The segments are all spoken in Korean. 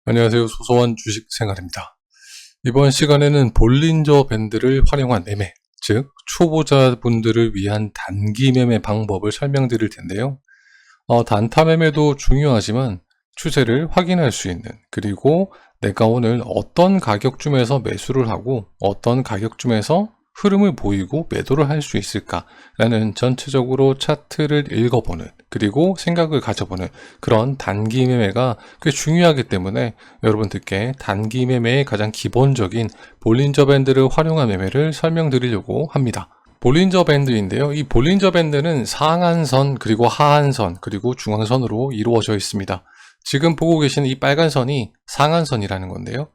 안녕하세요. 소소한 주식생활입니다. 이번 시간에는 볼린저 밴드를 활용한 매매, 즉 초보자분들을 위한 단기 매매 방법을 설명드릴 텐데요. 단타 매매도 중요하지만 추세를 확인할 수 있는, 그리고 내가 오늘 어떤 가격쯤에서 매수를 하고 어떤 가격쯤에서 흐름을 보이고 매도를 할 수 있을까라는 전체적으로 차트를 읽어보는, 그리고 생각을 가져보는 그런 단기 매매가 꽤 중요하기 때문에 여러분들께 단기 매매의 가장 기본적인 볼린저 밴드를 활용한 매매를 설명드리려고 합니다. 볼린저 밴드인데요. 이 볼린저 밴드는 상한선, 그리고 하한선, 그리고 중앙선으로 이루어져 있습니다. 지금 보고 계시는 이 빨간 선이 상한선이라는 건데요.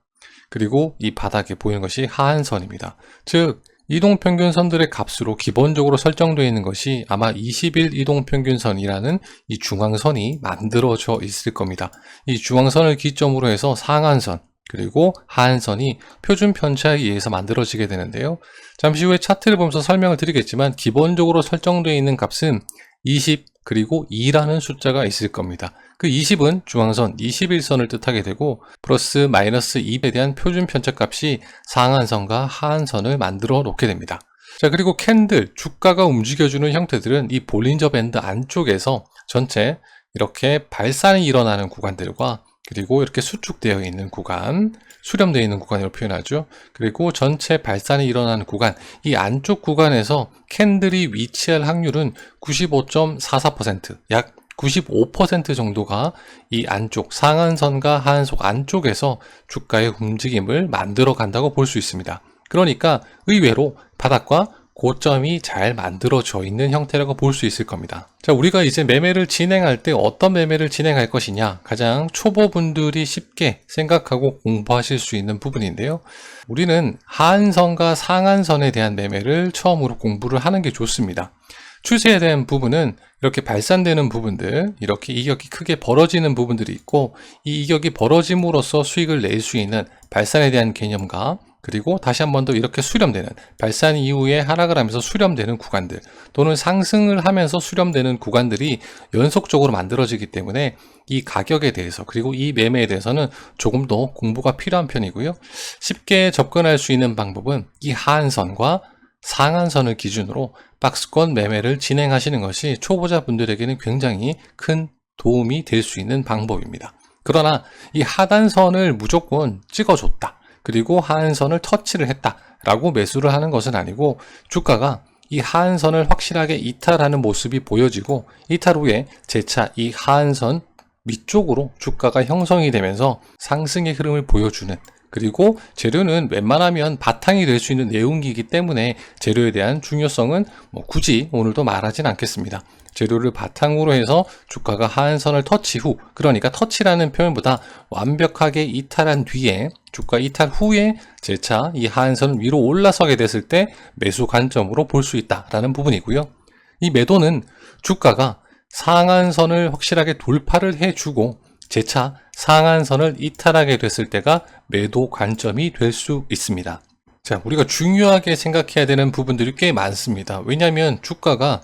그리고 이 바닥에 보이는 것이 하한선입니다. 즉 이동평균선들의 값으로 기본적으로 설정되어 있는 것이 아마 20일 이동평균선이라는 이 중앙선이 만들어져 있을 겁니다. 이 중앙선을 기점으로 해서 상한선, 그리고 하한선이 표준 편차에 의해서 만들어지게 되는데요. 잠시 후에 차트를 보면서 설명을 드리겠지만 기본적으로 설정되어 있는 값은 20, 그리고 2라는 숫자가 있을 겁니다. 그 20은 중앙선 21선을 뜻하게 되고 플러스 마이너스 2에 대한 표준 편차 값이 상한선과 하한선을 만들어 놓게 됩니다. 자, 그리고 캔들, 주가가 움직여주는 형태들은 이 볼린저 밴드 안쪽에서 전체 이렇게 발산이 일어나는 구간들과, 그리고 이렇게 수축되어 있는 구간, 수렴되어 있는 구간으로 표현하죠. 그리고 전체 발산이 일어나는 구간, 이 안쪽 구간에서 캔들이 위치할 확률은 95.44%, 약 95% 정도가 이 안쪽 상한선과 하한선 안쪽에서 주가의 움직임을 만들어 간다고 볼 수 있습니다. 그러니까 의외로 바닥과 고점이 잘 만들어져 있는 형태라고 볼 수 있을 겁니다. 자, 우리가 이제 매매를 진행할 때 어떤 매매를 진행할 것이냐, 가장 초보분들이 쉽게 생각하고 공부하실 수 있는 부분인데요. 우리는 하한선과 상한선에 대한 매매를 처음으로 공부를 하는 게 좋습니다. 추세에 대한 부분은 이렇게 발산되는 부분들, 이렇게 이격이 크게 벌어지는 부분들이 있고, 이 이격이 벌어짐으로써 수익을 낼 수 있는 발산에 대한 개념과, 그리고 다시 한 번 더 이렇게 수렴되는, 발산 이후에 하락을 하면서 수렴되는 구간들, 또는 상승을 하면서 수렴되는 구간들이 연속적으로 만들어지기 때문에 이 가격에 대해서, 그리고 이 매매에 대해서는 조금 더 공부가 필요한 편이고요. 쉽게 접근할 수 있는 방법은 이 하한선과 상한선을 기준으로 박스권 매매를 진행하시는 것이 초보자분들에게는 굉장히 큰 도움이 될 수 있는 방법입니다. 그러나 이 하단선을 무조건 찍어줬다, 그리고 하한선을 터치를 했다 라고 매수를 하는 것은 아니고, 주가가 이 하한선을 확실하게 이탈하는 모습이 보여지고 이탈 후에 재차 이 하한선 밑쪽으로 주가가 형성이 되면서 상승의 흐름을 보여주는, 그리고 재료는 웬만하면 바탕이 될 수 있는 내용이기 때문에 재료에 대한 중요성은 굳이 오늘도 말하진 않겠습니다. 재료를 바탕으로 해서 주가가 하한선을 터치 후, 그러니까 터치라는 표현보다 완벽하게 이탈한 뒤에, 주가 이탈 후에 재차 이 하한선 위로 올라서게 됐을 때 매수 관점으로 볼 수 있다라는 부분이고요. 이 매도는 주가가 상한선을 확실하게 돌파를 해주고 재차 상한선을 이탈하게 됐을 때가 매도 관점이 될 수 있습니다. 자, 우리가 중요하게 생각해야 되는 부분들이 꽤 많습니다. 왜냐하면 주가가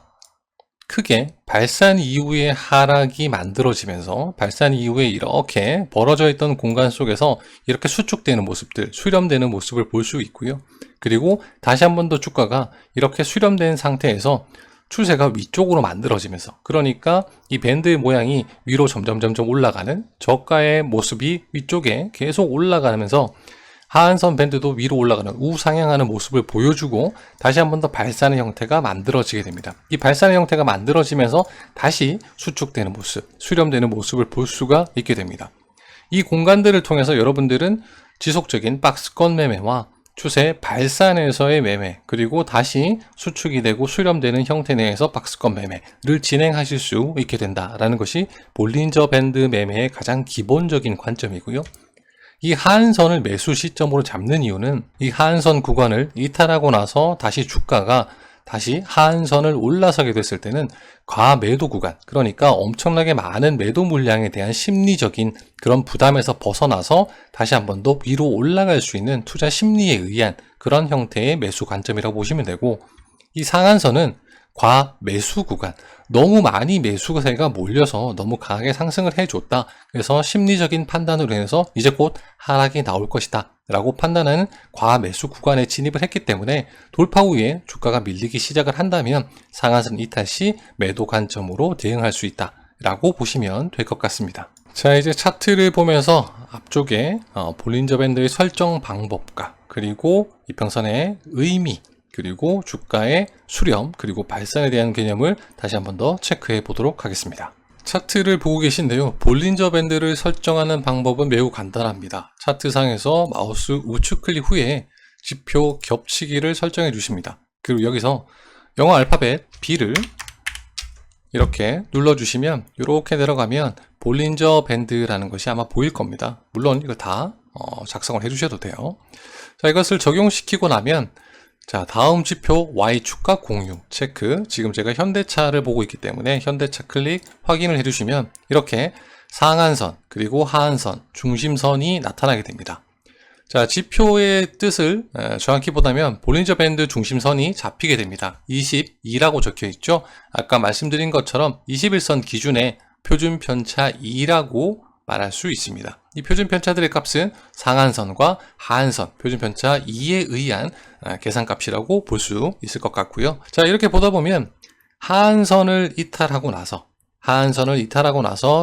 크게 발산 이후에 하락이 만들어지면서 발산 이후에 이렇게 벌어져 있던 공간 속에서 이렇게 수축되는 모습들, 수렴되는 모습을 볼 수 있고요. 그리고 다시 한 번 더 주가가 이렇게 수렴된 상태에서 추세가 위쪽으로 만들어지면서, 그러니까 이 밴드의 모양이 위로 점점 올라가는, 저가의 모습이 위쪽에 계속 올라가면서 하한선 밴드도 위로 올라가는 우상향하는 모습을 보여주고 다시 한 번 더 발산의 형태가 만들어지게 됩니다. 이 발산의 형태가 만들어지면서 다시 수축되는 모습, 수렴되는 모습을 볼 수가 있게 됩니다. 이 공간들을 통해서 여러분들은 지속적인 박스권 매매와 추세 발산에서의 매매, 그리고 다시 수축이 되고 수렴되는 형태 내에서 박스권 매매를 진행하실 수 있게 된다라는 것이 볼린저 밴드 매매의 가장 기본적인 관점이고요. 이 하한선을 매수 시점으로 잡는 이유는 이 하한선 구간을 이탈하고 나서 다시 주가가 다시 하한선을 올라서게 됐을 때는 과매도 구간, 그러니까 엄청나게 많은 매도 물량에 대한 심리적인 그런 부담에서 벗어나서 다시 한 번 더 위로 올라갈 수 있는 투자 심리에 의한 그런 형태의 매수 관점이라고 보시면 되고, 이 상한선은 과매수 구간, 너무 많이 매수세가 몰려서 너무 강하게 상승을 해줬다. 그래서 심리적인 판단으로 인해서 이제 곧 하락이 나올 것이다 라고 판단하는 과매수 구간에 진입을 했기 때문에 돌파 후에 주가가 밀리기 시작을 한다면 상한선 이탈 시 매도 관점으로 대응할 수 있다 라고 보시면 될 것 같습니다. 자, 이제 차트를 보면서 앞쪽에 볼린저 밴드의 설정 방법과 그리고 이평선의 의미, 그리고 주가의 수렴, 그리고 발산에 대한 개념을 다시 한번 더 체크해 보도록 하겠습니다. 차트를 보고 계신데요. 볼린저 밴드를 설정하는 방법은 매우 간단합니다. 차트상에서 마우스 우측 클릭 후에 지표 겹치기를 설정해 주십니다. 그리고 여기서 영어 알파벳 B를 이렇게 눌러주시면 이렇게 내려가면 볼린저 밴드라는 것이 아마 보일 겁니다. 물론 이거 다 작성을 해주셔도 돼요. 자, 이것을 적용시키고 나면 자, 다음 지표 Y축과 공유 체크. 지금 제가 현대차를 보고 있기 때문에 현대차 클릭 확인을 해주시면 이렇게 상한선 그리고 하한선 중심선이 나타나게 됩니다. 자, 지표의 뜻을 정확히 보다면 볼린저 밴드 중심선이 잡히게 됩니다. 22라고 적혀 있죠. 아까 말씀드린 것처럼 21선 기준에 표준 편차 2라고 말할 수 있습니다. 이 표준 편차들의 값은 상한선과 하한선, 표준 편차 2에 의한 계산값이라고 볼 수 있을 것 같고요. 자, 이렇게 보다 보면 하한선을 이탈하고 나서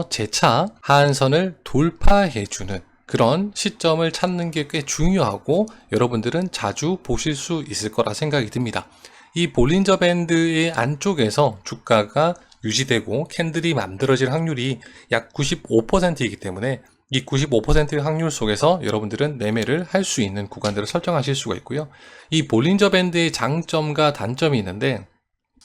재차 하한선을 돌파해주는 그런 시점을 찾는 게 꽤 중요하고 여러분들은 자주 보실 수 있을 거라 생각이 듭니다. 이 볼린저 밴드의 안쪽에서 주가가 유지되고 캔들이 만들어질 확률이 약 95%이기 때문에 이 95%의 확률 속에서 여러분들은 매매를 할 수 있는 구간들을 설정하실 수가 있고요. 이 볼린저 밴드의 장점과 단점이 있는데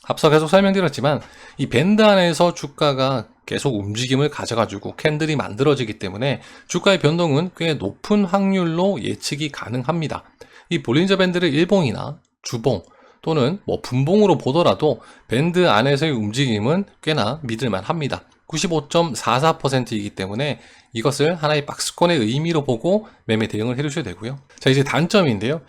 앞서 계속 설명드렸지만 이 밴드 안에서 주가가 계속 움직임을 가져가지고 캔들이 만들어지기 때문에 주가의 변동은 꽤 높은 확률로 예측이 가능합니다. 이 볼린저 밴드를 일봉이나 주봉 또는 분봉으로 보더라도 밴드 안에서의 움직임은 꽤나 믿을만 합니다. 95.44%이기 때문에 이것을 하나의 박스권의 의미로 보고 매매 대응을 해주셔야 되고요. 자, 이제 단점인데요.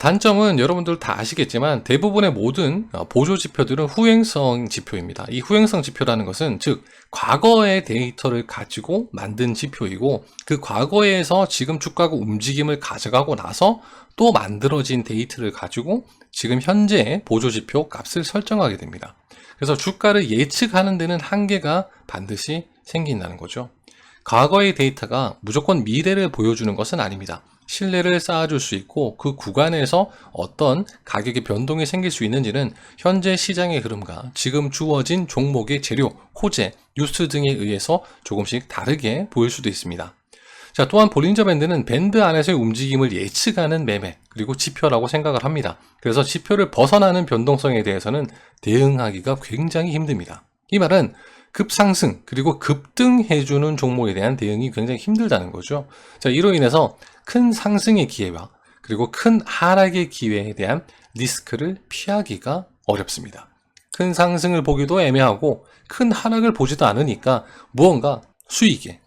단점은 여러분들 다 아시겠지만 대부분의 모든 보조 지표들은 후행성 지표입니다. 이 후행성 지표라는 것은 즉 과거의 데이터를 가지고 만든 지표이고 그 과거에서 지금 주가가 움직임을 가져가고 나서 또 만들어진 데이터를 가지고 지금 현재 보조 지표 값을 설정하게 됩니다. 그래서 주가를 예측하는 데는 한계가 반드시 생긴다는 거죠. 과거의 데이터가 무조건 미래를 보여주는 것은 아닙니다. 신뢰를 쌓아줄 수 있고 그 구간에서 어떤 가격의 변동이 생길 수 있는지는 현재 시장의 흐름과 지금 주어진 종목의 재료, 호재, 뉴스 등에 의해서 조금씩 다르게 보일 수도 있습니다. 자, 또한 볼린저 밴드는 밴드 안에서의 움직임을 예측하는 매매 그리고 지표라고 생각을 합니다. 그래서 지표를 벗어나는 변동성에 대해서는 대응하기가 굉장히 힘듭니다. 이 말은 급상승 그리고 급등해주는 종목에 대한 대응이 굉장히 힘들다는 거죠. 자, 이로 인해서 큰 상승의 기회와 그리고 큰 하락의 기회에 대한 리스크를 피하기가 어렵습니다. 큰 상승을 보기도 애매하고 큰 하락을 보지도 않으니까 무언가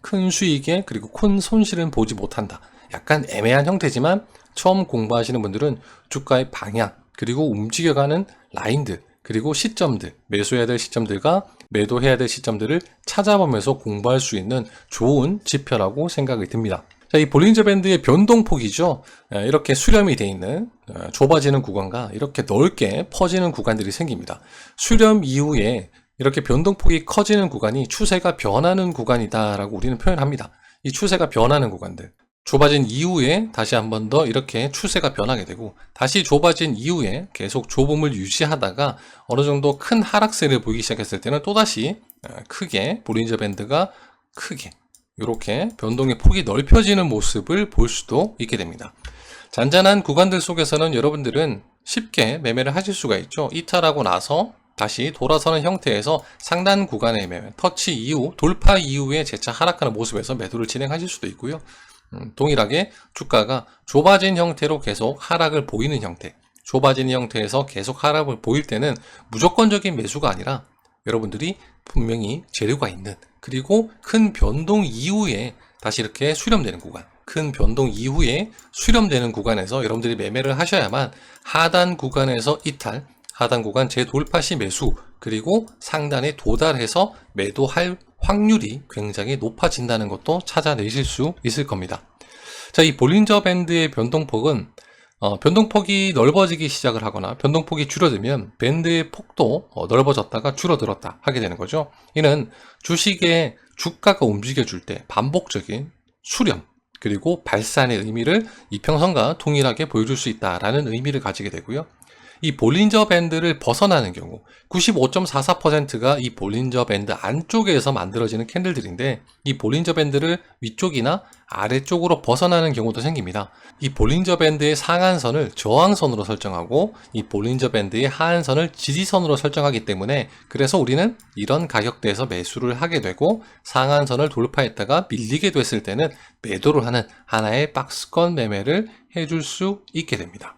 큰 수익에 그리고 큰 손실은 보지 못한다. 약간 애매한 형태지만 처음 공부하시는 분들은 주가의 방향 그리고 움직여가는 라인들 그리고 시점들, 매수해야 될 시점들과 매도해야 될 시점들을 찾아보면서 공부할 수 있는 좋은 지표라고 생각이 듭니다. 자, 이 볼린저 밴드의 변동폭이죠. 이렇게 수렴이 되어 있는 좁아지는 구간과 이렇게 넓게 퍼지는 구간들이 생깁니다. 수렴 이후에 이렇게 변동폭이 커지는 구간이 추세가 변하는 구간이다라고 우리는 표현합니다. 이 추세가 변하는 구간들. 좁아진 이후에 다시 한 번 더 이렇게 추세가 변하게 되고 다시 좁아진 이후에 계속 좁음을 유지하다가 어느 정도 큰 하락세를 보이기 시작했을 때는 또다시 크게 볼린저 밴드가 크게 이렇게 변동의 폭이 넓혀지는 모습을 볼 수도 있게 됩니다. 잔잔한 구간들 속에서는 여러분들은 쉽게 매매를 하실 수가 있죠. 이탈하고 나서 다시 돌아서는 형태에서 상단 구간의 매매, 터치 이후, 돌파 이후에 재차 하락하는 모습에서 매도를 진행하실 수도 있고요. 동일하게 주가가 좁아진 형태로 계속 하락을 보이는 형태, 좁아진 형태에서 계속 하락을 보일 때는 무조건적인 매수가 아니라 여러분들이 분명히 재료가 있는 그리고 큰 변동 이후에 다시 이렇게 수렴되는 구간, 큰 변동 이후에 수렴되는 구간에서 여러분들이 매매를 하셔야만 하단 구간에서 이탈, 하단 구간 재돌파 시 매수, 그리고 상단에 도달해서 매도할 확률이 굉장히 높아진다는 것도 찾아내실 수 있을 겁니다. 자, 이 볼린저 밴드의 변동폭은 변동폭이 넓어지기 시작을 하거나 변동폭이 줄어들면 밴드의 폭도 넓어졌다가 줄어들었다 하게 되는 거죠. 이는 주식의 주가가 움직여줄 때 반복적인 수렴 그리고 발산의 의미를 이평선과 동일하게 보여줄 수 있다라는 의미를 가지게 되고요. 이 볼린저 밴드를 벗어나는 경우 95.44%가 이 볼린저 밴드 안쪽에서 만들어지는 캔들들인데, 이 볼린저 밴드를 위쪽이나 아래쪽으로 벗어나는 경우도 생깁니다. 이 볼린저 밴드의 상한선을 저항선으로 설정하고 이 볼린저 밴드의 하한선을 지지선으로 설정하기 때문에, 그래서 우리는 이런 가격대에서 매수를 하게 되고 상한선을 돌파했다가 밀리게 됐을 때는 매도를 하는 하나의 박스권 매매를 해줄 수 있게 됩니다.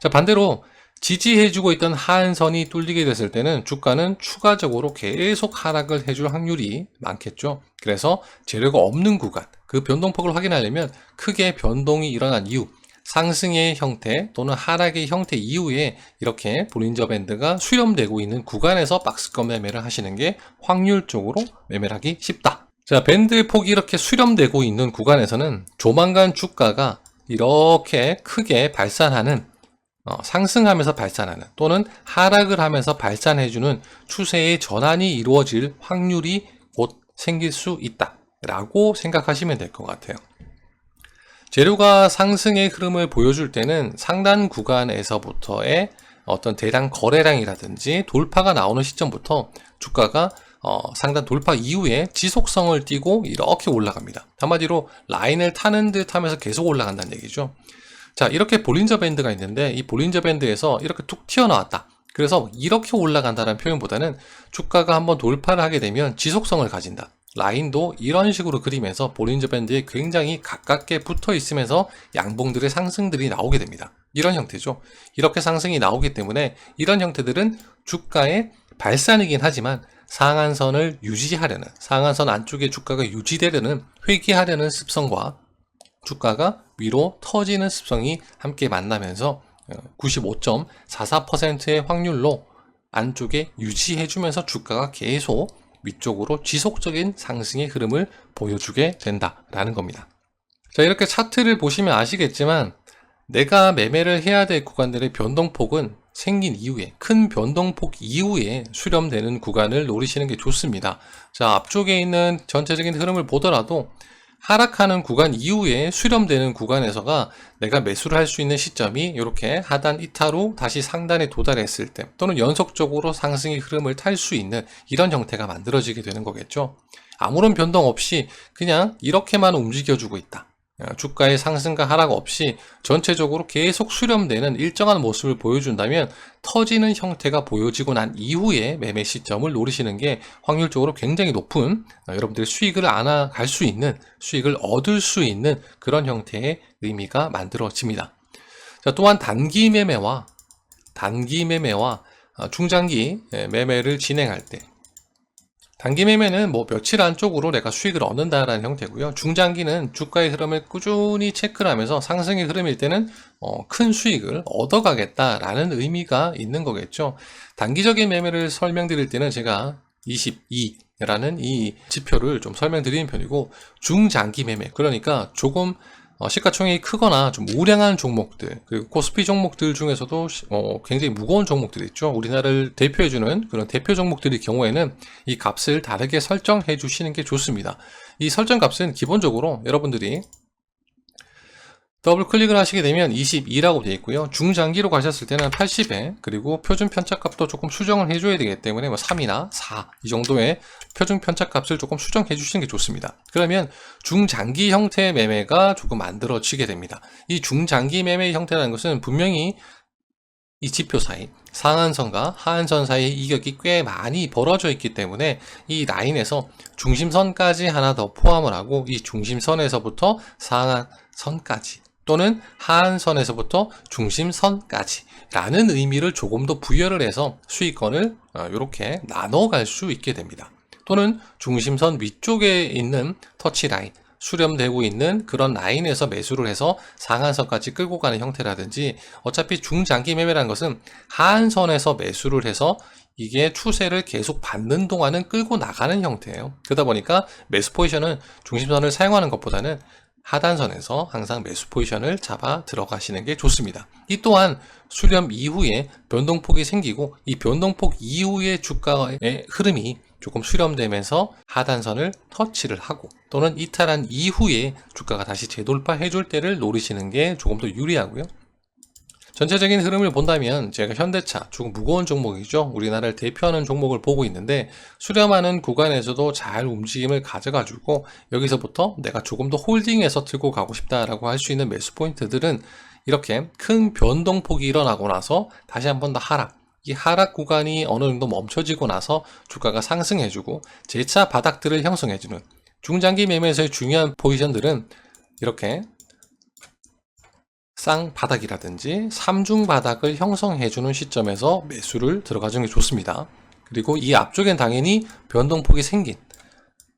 자, 반대로 지지해주고 있던 하한선이 뚫리게 됐을 때는 주가는 추가적으로 계속 하락을 해줄 확률이 많겠죠. 그래서 재료가 없는 구간, 그 변동폭을 확인하려면 크게 변동이 일어난 이후, 상승의 형태 또는 하락의 형태 이후에 이렇게 볼린저 밴드가 수렴되고 있는 구간에서 박스권 매매를 하시는 게 확률적으로 매매를 하기 쉽다. 자, 밴드 폭이 이렇게 수렴되고 있는 구간에서는 조만간 주가가 이렇게 크게 발산하는, 상승하면서 발산하는 또는 하락을 하면서 발산해주는 추세의 전환이 이루어질 확률이 곧 생길 수 있다 라고 생각하시면 될 것 같아요. 재료가 상승의 흐름을 보여줄 때는 상단 구간에서부터의 어떤 대량 거래량이라든지 돌파가 나오는 시점부터 주가가 상단 돌파 이후에 지속성을 띠고 이렇게 올라갑니다. 한마디로 라인을 타는 듯 하면서 계속 올라간다는 얘기죠. 자, 이렇게 볼린저 밴드가 있는데 이 볼린저 밴드에서 이렇게 툭 튀어나왔다. 그래서 이렇게 올라간다는 표현보다는 주가가 한번 돌파를 하게 되면 지속성을 가진다. 라인도 이런 식으로 그리면서 볼린저 밴드에 굉장히 가깝게 붙어 있으면서 양봉들의 상승들이 나오게 됩니다. 이런 형태죠. 이렇게 상승이 나오기 때문에 이런 형태들은 주가의 발산이긴 하지만 상한선을 유지하려는, 상한선 안쪽에 주가가 유지되려는, 회귀하려는 습성과 주가가 위로 터지는 습성이 함께 만나면서 95.44%의 확률로 안쪽에 유지해주면서 주가가 계속 위쪽으로 지속적인 상승의 흐름을 보여주게 된다라는 겁니다. 자, 이렇게 차트를 보시면 아시겠지만 내가 매매를 해야 될 구간들의 변동폭은 생긴 이후에, 큰 변동폭 이후에 수렴되는 구간을 노리시는 게 좋습니다. 자, 앞쪽에 있는 전체적인 흐름을 보더라도 하락하는 구간 이후에 수렴되는 구간에서가 내가 매수를 할 수 있는 시점이 이렇게 하단 이탈 후 다시 상단에 도달했을 때, 또는 연속적으로 상승의 흐름을 탈 수 있는 이런 형태가 만들어지게 되는 거겠죠. 아무런 변동 없이 그냥 이렇게만 움직여주고 있다. 주가의 상승과 하락 없이 전체적으로 계속 수렴되는 일정한 모습을 보여준다면 터지는 형태가 보여지고 난 이후에 매매 시점을 노리시는 게 확률적으로 굉장히 높은, 여러분들의 수익을 안아갈 수 있는, 수익을 얻을 수 있는 그런 형태의 의미가 만들어집니다. 자, 또한 단기 매매와 중장기 매매를 진행할 때, 단기 매매는 뭐 며칠 안쪽으로 내가 수익을 얻는다라는 형태고요. 중장기는 주가의 흐름을 꾸준히 체크를 하면서 상승의 흐름일 때는 큰 수익을 얻어가겠다라는 의미가 있는 거겠죠. 단기적인 매매를 설명드릴 때는 제가 22라는 이 지표를 좀 설명드리는 편이고, 중장기 매매, 그러니까 조금 시가총액이 크거나 좀 우량한 종목들, 그리고 코스피 종목들 중에서도 굉장히 무거운 종목들이 있죠. 우리나라를 대표해주는 그런 대표 종목들의 경우에는 이 값을 다르게 설정해 주시는 게 좋습니다. 이 설정 값은 기본적으로 여러분들이 더블 클릭을 하시게 되면 22라고 되어 있고요. 중장기로 가셨을 때는 80에, 그리고 표준 편차값도 조금 수정을 해줘야 되기 때문에 뭐 3이나 4 이 정도의 표준 편차값을 조금 수정해 주시는 게 좋습니다. 그러면 중장기 형태의 매매가 조금 만들어지게 됩니다. 이 중장기 매매 형태라는 것은 분명히 이 지표 사이, 상한선과 하한선 사이의 이격이 꽤 많이 벌어져 있기 때문에 이 라인에서 중심선까지 하나 더 포함을 하고, 이 중심선에서부터 상한선까지 또는 하한선에서부터 중심선까지 라는 의미를 조금 더 부여를 해서 수익권을 이렇게 나눠갈 수 있게 됩니다. 또는 중심선 위쪽에 있는 터치라인 수렴되고 있는 그런 라인에서 매수를 해서 상한선까지 끌고 가는 형태라든지, 어차피 중장기 매매라는 것은 하한선에서 매수를 해서 이게 추세를 계속 받는 동안은 끌고 나가는 형태예요. 그러다 보니까 매수 포지션은 중심선을 사용하는 것보다는 하단선에서 항상 매수 포지션을 잡아 들어가시는 게 좋습니다. 이 또한 수렴 이후에 변동폭이 생기고, 이 변동폭 이후의 주가의 흐름이 조금 수렴되면서 하단선을 터치를 하고, 또는 이탈한 이후에 주가가 다시 재돌파해 줄 때를 노리시는 게 조금 더 유리하고요. 전체적인 흐름을 본다면 제가 현대차, 조금 무거운 종목이죠. 우리나라를 대표하는 종목을 보고 있는데, 수렴하는 구간에서도 잘 움직임을 가져가지고 여기서부터 내가 조금 더 홀딩해서 들고 가고 싶다라고 할 수 있는 매수 포인트들은 이렇게 큰 변동폭이 일어나고 나서 다시 한 번 더 하락, 이 하락 구간이 어느 정도 멈춰지고 나서 주가가 상승해주고 재차 바닥들을 형성해주는 중장기 매매에서의 중요한 포지션들은 이렇게 쌍바닥이라든지 3중 바닥을 형성해주는 시점에서 매수를 들어가주는 게 좋습니다. 그리고 이 앞쪽엔 당연히 변동폭이 생긴,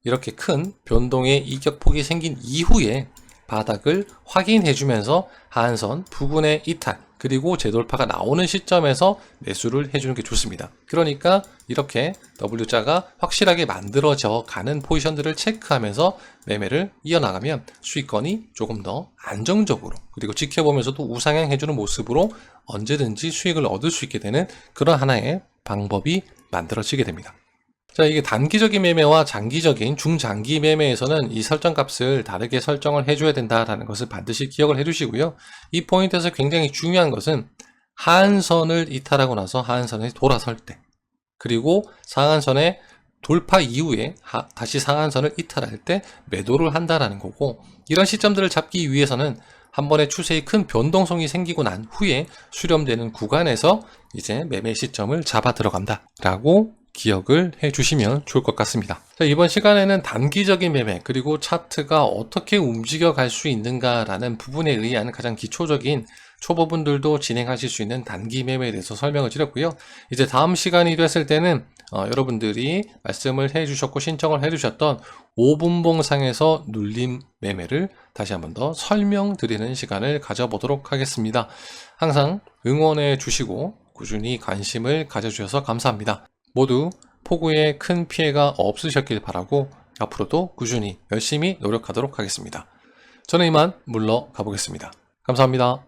이렇게 큰 변동의 이격폭이 생긴 이후에 바닥을 확인해주면서 하한선 부근의 이탈, 그리고 재돌파가 나오는 시점에서 매수를 해주는 게 좋습니다. 그러니까 이렇게 W자가 확실하게 만들어져 가는 포지션들을 체크하면서 매매를 이어나가면 수익권이 조금 더 안정적으로, 그리고 지켜보면서도 우상향 해주는 모습으로 언제든지 수익을 얻을 수 있게 되는 그런 하나의 방법이 만들어지게 됩니다. 자, 이게 단기적인 매매와 장기적인 중장기 매매에서는 이 설정값을 다르게 설정을 해줘야 된다라는 것을 반드시 기억을 해주시고요. 이 포인트에서 굉장히 중요한 것은 하한선을 이탈하고 나서 하한선에 돌아설 때, 그리고 상한선의 돌파 이후에 다시 상한선을 이탈할 때 매도를 한다라는 거고, 이런 시점들을 잡기 위해서는 한 번의 추세의 큰 변동성이 생기고 난 후에 수렴되는 구간에서 이제 매매 시점을 잡아 들어간다라고 기억을 해주시면 좋을 것 같습니다. 자, 이번 시간에는 단기적인 매매, 그리고 차트가 어떻게 움직여 갈 수 있는가라는 부분에 의한 가장 기초적인 초보분들도 진행하실 수 있는 단기 매매에 대해서 설명을 드렸고요. 이제 다음 시간이 됐을 때는 여러분들이 말씀을 해주셨고 신청을 해주셨던 5분봉상에서 눌림 매매를 다시 한번 더 설명드리는 시간을 가져보도록 하겠습니다. 항상 응원해 주시고 꾸준히 관심을 가져주셔서 감사합니다. 모두 폭우에 큰 피해가 없으셨길 바라고 앞으로도 꾸준히 열심히 노력하도록 하겠습니다. 저는 이만 물러가 보겠습니다. 감사합니다.